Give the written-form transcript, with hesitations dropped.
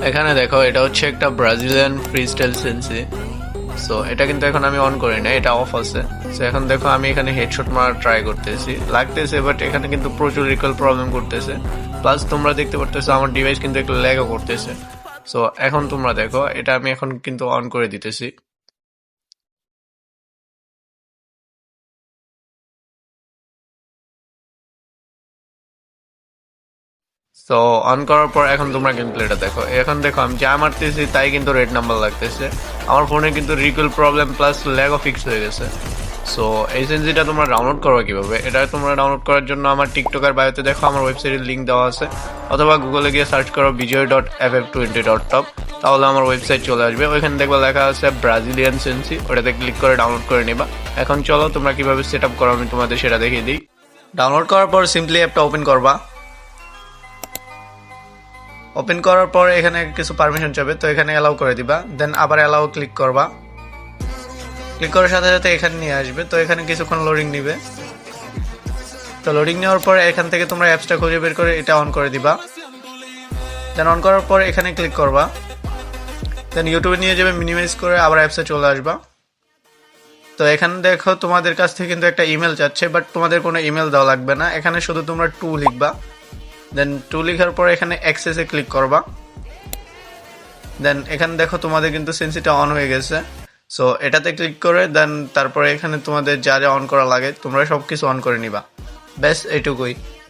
এখানে দেখো, এটা হচ্ছে একটা ব্রাজিলিয়ান ফ্রিস্টাইল সেন্সি। সো এটা কিন্তু এখন আমি অন করি না, এটা অফ আছে। সো এখন দেখো আমি এখানে হেডশট মারা ট্রাই করতেছি, লাগতেছে, বাট এখানে কিন্তু প্রচুর রিকল প্রবলেম করতেছে। প্লাস তোমরা দেখতে পারতেছো আমার ডিভাইস কিন্তু একটু ল্যাগও করতেছে। সো এখন তোমরা দেখো, এটা আমি এখন কিন্তু অন করে দিতেছি। তো অন করার পর এখন তোমরা গেম প্লেটা দেখো। এখন দেখো আমি যা মারতেছি তাই কিন্তু রেড নাম্বার লাগতেছে। আমার ফোনে কিন্তু রিকল প্রবলেম প্লাস ল্যাগও ফিক্স হয়ে গেছে। সো এই সেন্সিটা তোমরা ডাউনলোড করো কিভাবে? এটা তোমরা ডাউনলোড করার জন্য আমার টিকটকের বায়োতে দেখো আমার ওয়েবসাইটের লিঙ্ক দেওয়া আছে, অথবা গুগলে গিয়ে সার্চ করো bijoy.ff20.top, তাহলে আমার ওয়েবসাইট চলে আসবে। ওইখানে দেখবা লেখা আছে ব্রাজিলিয়ান সেন্সি, ওটাতে ক্লিক করে ডাউনলোড করে নিবা। এখন চলো তোমরা কিভাবে সেট আপ করো আমি তোমাদের সেটা দেখিয়ে দিই। ডাউনলোড করার পর সিম্পলি অ্যাপটা ওপেন করবা। ওপেন করার পর এখানে কিছু পারমিশন চাবে, তো এখানে অ্যালাউ করে দিবা। দেন আবার অ্যালাউ ক্লিক করবা। ক্লিক করার সাথে সাথে এখানে নিয়ে আসবে, তো এখানে কিছুক্ষণ লোডিং নিবে। তো লোডিং নেওয়ার পর এখান থেকে তোমরা অ্যাপসটা খুঁজে বের করে এটা অন করে দিবা। দেন অন করার পর এখানে ক্লিক করবা। দেন ইউটিউবে নিয়ে যাবে, মিনিমাইজ করে আবার অ্যাপসে চলে আসবা। তো এখানে দেখো তোমাদের কাছ থেকে কিন্তু একটা ইমেল চাচ্ছে, বাট তোমাদের কোনো ইমেল দেওয়া লাগবে না, এখানে শুধু তোমরা টু লিখবা। দেন টু লিখার পর এখানে অ্যাক্সেসে ক্লিক করবা। দেন এখানে দেখো তোমাদের কিন্তু সেন্সিটা অন হয়ে গেছে। সো এটাতে ক্লিক করে দেন তারপরে এখানে তোমাদের যা যা অন করা লাগে তোমরা সব কিছু অন করে নিবা। ব্যাস এইটুকুই।